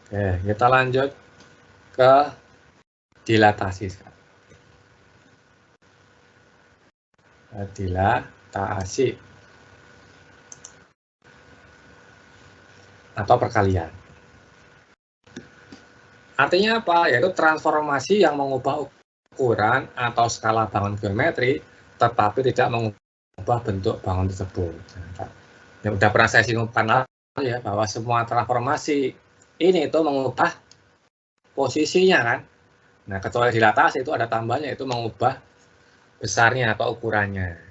Oke, kita lanjut ke dilatasi sekarang. Dilatasi atau perkalian. Artinya apa? Yaitu transformasi yang mengubah ukuran atau skala bangun geometri, tetapi tidak mengubah bentuk bangun tersebut. Yang sudah pernah saya singgung ya, bahwa semua transformasi ini itu mengubah posisinya kan. Nah, kecuali dilatasi itu ada tambahnya, itu mengubah besarnya atau ukurannya.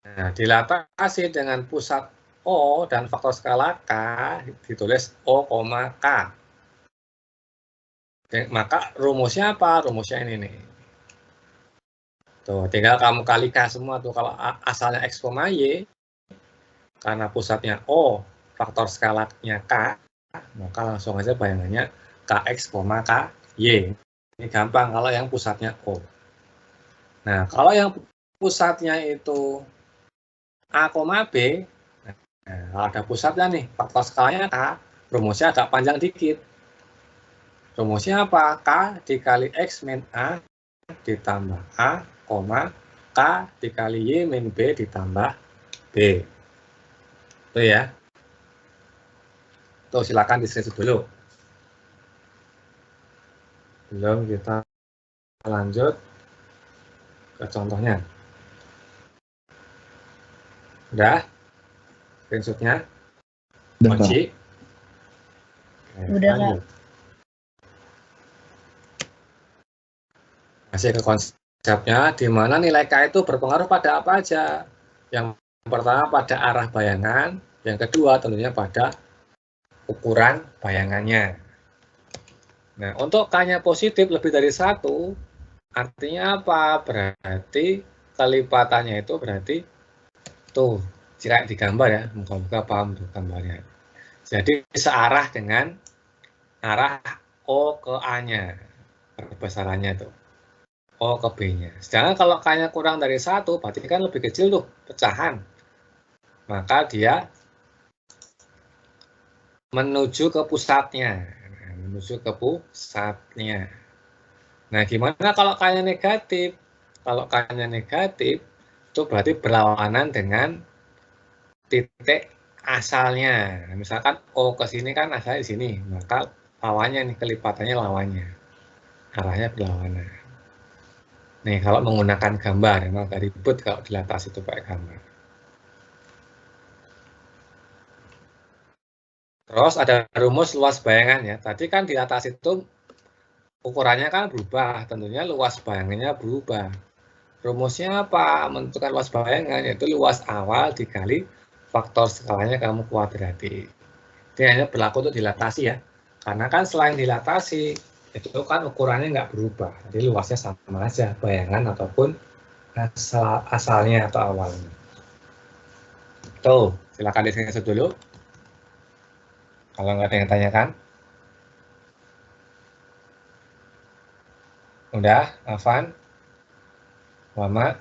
Nah, dilatasi dengan pusat O dan faktor skala K ditulis O, K. Maka rumusnya apa? Rumusnya ini nih. Tuh, tinggal kamu kalikan semua tuh. Kalau asalnya X, Y, karena pusatnya O, faktor skalanya K, maka langsung aja bayangannya KX, KY. Ini gampang kalau yang pusatnya O. Nah, kalau yang pusatnya itu A, B, nah, kalau ada pusatnya nih, faktor skalanya K, rumusnya agak panjang dikit. Rumusnya apa? K dikali X min A ditambah A, K dikali Y min B ditambah B. Itu ya. Tuh, silakan di-screenshot dulu. Belum, kita lanjut ke contohnya. Udah? Screenshotnya? Kunci? Udah, Kak. Masih ke konsepnya, di mana nilai K itu berpengaruh pada apa aja. Yang pertama pada arah bayangan, yang kedua tentunya pada ukuran bayangannya. Nah, untuk K-nya positif lebih dari 1, artinya apa? Berarti kelipatannya itu berarti tuh, kayak digambar ya, moga-moga paham tuh gambarnya. Jadi searah dengan arah O ke A-nya, perbesarannya tuh. O ke B-nya. Sedangkan kalau K-nya kurang dari 1, berarti kan lebih kecil tuh, pecahan. Maka dia menuju ke pusatnya. Nah, gimana kalau K-nya negatif? Kalau K-nya negatif, itu berarti berlawanan dengan titik asalnya. Misalkan O ke sini kan asalnya di sini, maka lawannya nih, kelipatannya lawannya. Arahnya berlawanan. Nih, kalau menggunakan gambar, emang agak ribet kalau dilatasi itu pakai gambar. Terus ada rumus luas bayangan ya. Tadi kan dilatasi itu ukurannya kan berubah, tentunya luas bayangannya berubah. Rumusnya apa? Menentukan luas bayangan, yaitu luas awal dikali faktor skalanya kamu kuadrati. Ini hanya berlaku untuk dilatasi ya. Karena kan selain dilatasi, itu kan ukurannya nggak berubah. Jadi luasnya sama aja, bayangan ataupun asalnya atau awalnya. Tuh, silakan di-screenshot dulu. Kalau nggak ada yang tanyakan. Udah, Afan? Muhammad?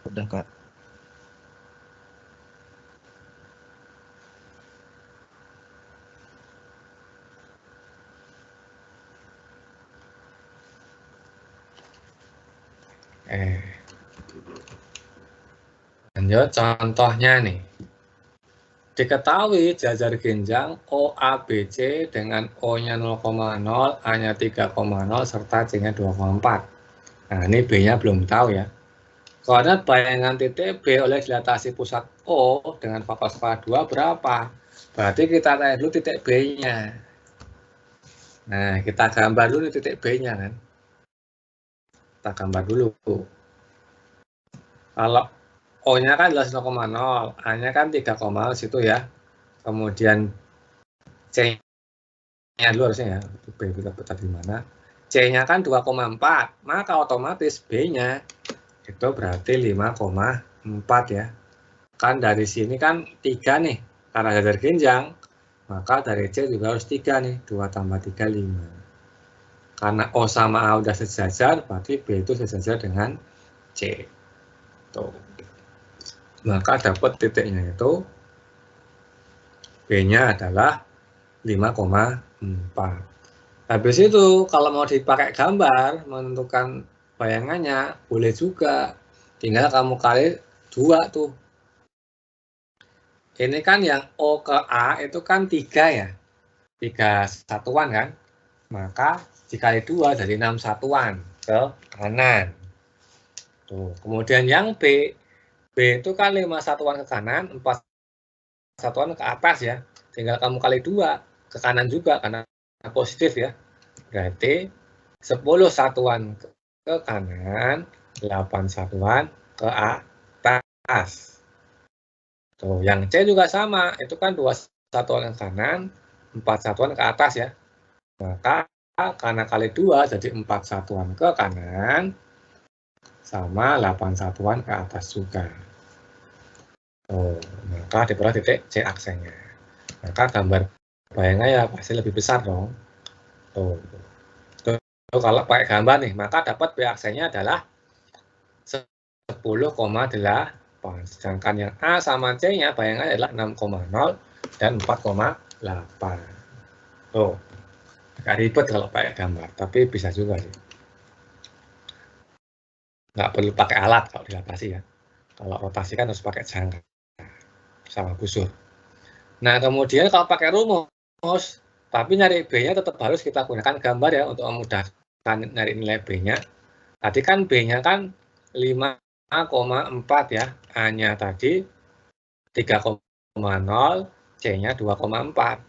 Udah, Kak. Lanjut, contohnya nih. Diketahui jajar genjang OABC dengan O-nya 0,0, A-nya 3,0, serta C-nya 2,4. Nah, ini B-nya belum tahu ya. Koordinat bayangan titik B oleh dilatasi pusat O dengan faktor skala 2 berapa? Berarti kita tanya dulu titik B-nya. Nah, kita gambar dulu titik B-nya kan. Kita gambar dulu. Kalau O-nya kan jelas 0,0, A-nya kan 3,0 situ ya. Kemudian C-nya dulu harusnya ya. B kita pecah di mana? C-nya kan 2,4, maka otomatis B-nya itu berarti 5,4 ya. Kan dari sini kan 3 nih, karena jajar genjang, maka dari C juga harus 3 nih, 2 tambah 3, 5. Karena O sama A udah sejajar, berarti B itu sejajar dengan C. Tuh. Maka dapat titiknya itu B-nya adalah 5,4. Habis itu kalau mau dipakai gambar menentukan bayangannya boleh juga, tinggal kamu kali 2 tuh. Ini kan yang O ke A itu kan 3 ya, 3 satuan kan, maka dikali 2 jadi 6 satuan ke kanan. Tuh. Kemudian yang B itu kan 5 satuan ke kanan, 4 satuan ke atas ya, tinggal kamu kali 2 ke kanan juga karena positif ya, berarti 10 satuan ke kanan, 8 satuan ke atas. Tuh, yang C juga sama, itu kan 2 satuan ke kanan, 4 satuan ke atas ya. Maka karena kali 2 jadi 4 satuan ke kanan, sama 8 satuan ke atas juga. Tuh, maka diperoleh titik C aksennya. Maka gambar bayangnya ya pasti lebih besar dong. Tuh. Kalau pakai gambar nih, maka dapat B aksennya adalah 10,8. Sedangkan yang A sama C-nya bayangannya adalah 6,0 dan 4,8. Tuh, agak ribet kalau pakai gambar, tapi bisa juga sih. Nggak perlu pakai alat kalau dilatasi ya. Kalau rotasi kan harus pakai jangka sama busur. Nah, kemudian kalau pakai rumus, tapi nyari B-nya tetap harus kita gunakan gambar ya untuk memudahkan nyari nilai B-nya. Tadi kan B-nya kan 5,4 ya, A-nya tadi 3,0, C-nya 2,4.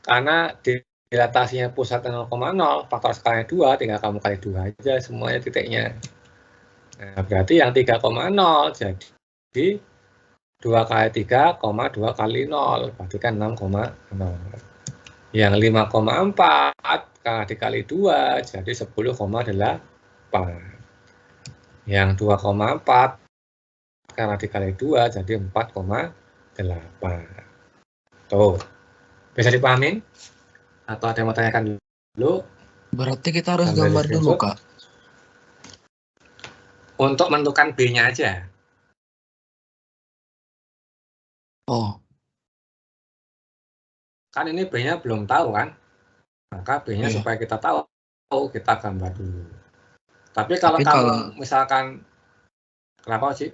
Karena dilatasinya pusatnya 0,0, faktor skalanya 2, tinggal kamu kali 2 aja semuanya titiknya. Nah, berarti yang 3,0 jadi 2 kali 3, 2 kali 0, berarti kan 6,0. Yang 5,4 karena dikali 2, jadi 10,8. Yang 2,4 karena dikali 2 jadi 4,8. Tuh, bisa dipahamin? Atau ada yang mau tanyakan dulu? Berarti kita harus gambar dulu, Kak. Untuk menentukan B-nya aja. Oh. Kan ini B-nya belum tahu kan? Maka B-nya Iya. supaya kita tahu, kita gambar dulu. Tapi kalau kamu misalkan, kenapa sih?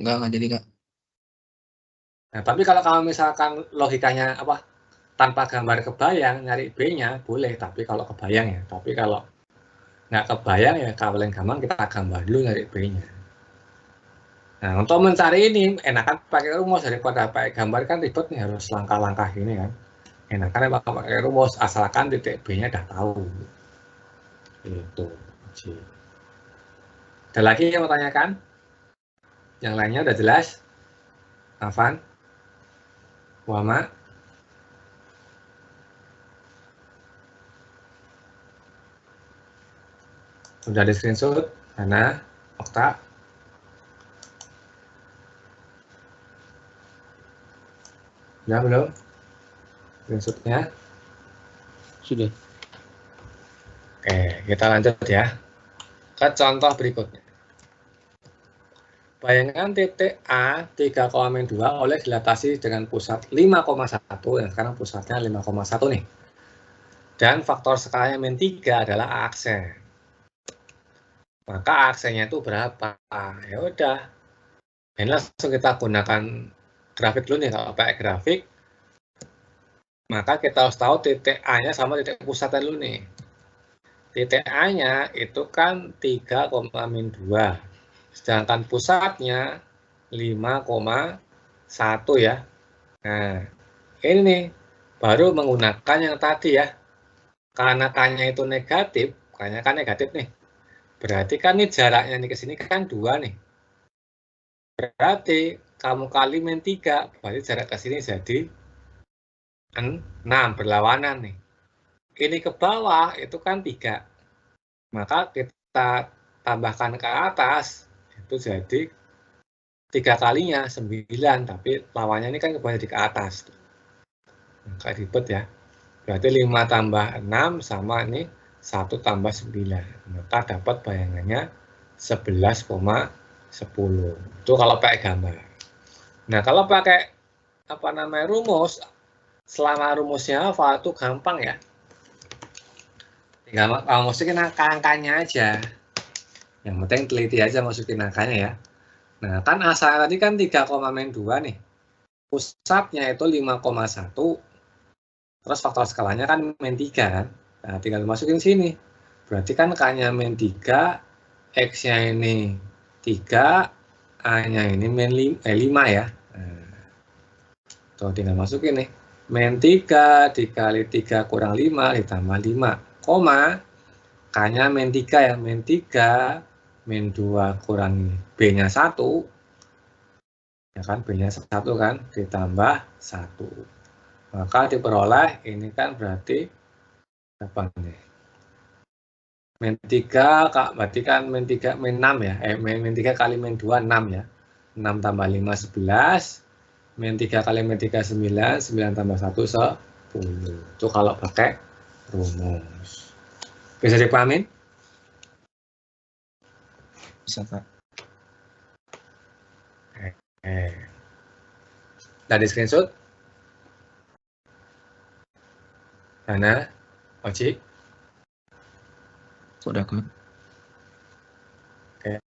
Enggak jadi, Kak. Nah, tapi kalau kamu misalkan logikanya apa? Tanpa gambar kebayang, nyari B-nya boleh. Tapi kalau kebayang ya. Tapi kalau nggak kebayang ya, paling gampang kita gambar dulu nyari B-nya. Nah, untuk mencari ini, enakan pakai rumus daripada pakai gambar kan ribet nih, harus langkah-langkah ini kan. Enakan pakai rumus, asalkan titik B-nya udah tahu. Itu. Ada lagi yang mau tanyakan? Yang lainnya udah jelas? Afan? Wama? Sudah di screenshot? Hana? Okta? Sudah belum? Screenshotnya? Sudah. Oke, kita lanjut ya. Ke contoh berikutnya. Bayangan titik A 3,2 oleh dilatasi dengan pusat 5,1, yang sekarang pusatnya 5,1 nih. Dan faktor skalanya min 3 adalah aksen. Maka aksennya itu berapa? Ya udah. Ini langsung kita gunakan grafik dulu nih. Kalau pakai grafik, maka kita harus tahu titik A-nya sama titik pusatnya dulu nih. Titik A-nya itu kan 3,2. Sedangkan pusatnya 5,1 ya. Nah, ini nih baru menggunakan yang tadi ya. Karena K-nya itu negatif, K-nya kan negatif nih. Berarti kan ini jaraknya nih ke sini kan 2 nih. Berarti kamu kali min 3, berarti jarak ke sini jadi 6, berlawanan nih. Ini ke bawah itu kan 3. Maka kita tambahkan ke atas, itu jadi 3 kalinya 9, tapi lawannya ini kan kembali ke atas. Maka ribet ya. Berarti 5 tambah 6 sama ini 1 tambah 9. Maka dapat bayangannya 11,10. Itu kalau pakai gambar. Nah, kalau pakai rumus, selama rumusnya hafal itu gampang ya. Tinggal kamu masukin angka-angkanya aja. Yang penting teliti aja masukin angkanya ya. Nah, kan asalnya tadi kan 3,2 nih. Pusatnya itu 5,1. Terus faktor skalanya kan min 3 kan. Nah, tinggal masukin sini. Berarti kan K-nya min 3, X-nya ini 3, A-nya ini min 5 ya. Nah, tuh tinggal masukin nih. Min 3 dikali 3 kurang 5 ditambah 5, koma. K-nya min 3 ya. Min 3, min 2 kurang B-nya 1. Ya kan, B-nya 1 kan, ditambah 1. Maka diperoleh ini kan berarti apa nih? Min 3, berarti kan min 3, min 6 ya. Min 3 kali min 2, 6 ya. 6 tambah 5, 11. Min 3 kali min 3, 9. 9 tambah 1, 10. Itu kalau pakai rumus. Bisa dipahamin? Bisa, Kak. Udah di screenshot? Mana? Oci? Sudah, Kak. Oke.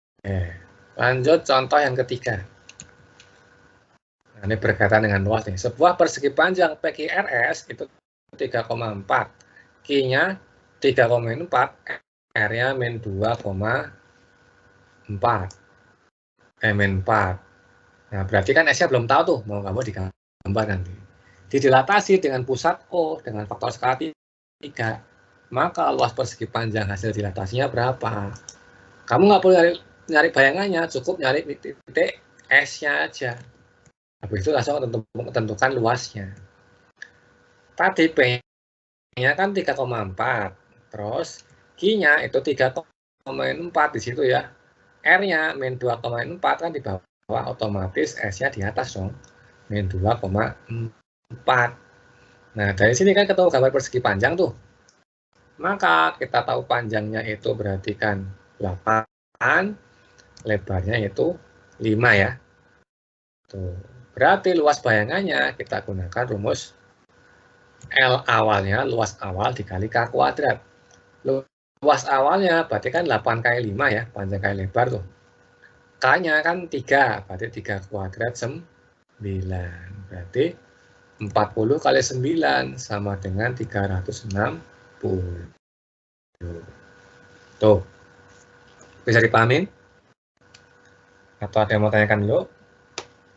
Lanjut contoh yang ketiga. Nah, ini berkaitan dengan luas nih. Sebuah persegi panjang PQRS itu 3,4. Q-nya 3,4, R-nya min 2,4. Min 4. Nah, berarti kan S-nya belum tahu tuh, mau nggak mau digambar nanti. Dilatasi dengan pusat O dengan faktor skala 3. Maka luas persegi panjang hasil dilatasinya berapa? Kamu nggak perlu nyari bayangannya, cukup nyari titik S-nya aja. Habis itu langsung tentukan luasnya. Tadi P-nya kan 3,4. Terus Q-nya itu 3,4 di situ ya. R-nya min 2,4 kan di bawah, otomatis S-nya di atas dong. Min 2,4. Nah, dari sini kan ketemu gambar persegi panjang tuh. Maka kita tahu panjangnya itu berarti kan 8, lebarnya itu 5 ya. Tuh. Berarti luas bayangannya kita gunakan rumus L awalnya, luas awal dikali K kuadrat. Luas awalnya berarti kan 8 kali 5 ya, panjang kali lebar tuh. K-nya kan 3, berarti 3 kuadrat 9. Berarti 40 kali 9 sama dengan 360. Tuh. Bisa dipahamin? Atau ada yang mau tanyakan dulu?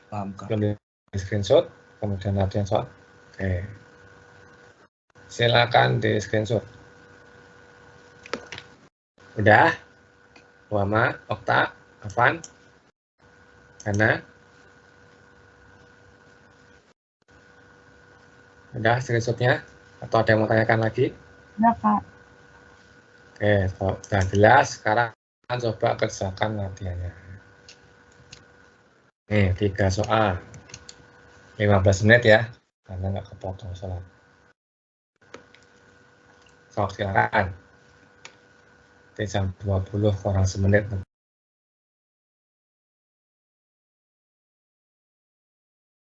Paham, Kak. Belum di screenshot, kemudian latihan soal. Oke. Silakan di screenshot. Udah? Wama, Okta, Afan, Hana? Udah screenshotnya? Atau ada yang mau tanyakan lagi? Udah, Kak. Oke, kalau sudah jelas, sekarang coba kerjakan latihannya. Nih, 3 soal. 15 menit ya, karena nggak kepotong sholat. Sok, silakan. Jam 20 kurang semenit.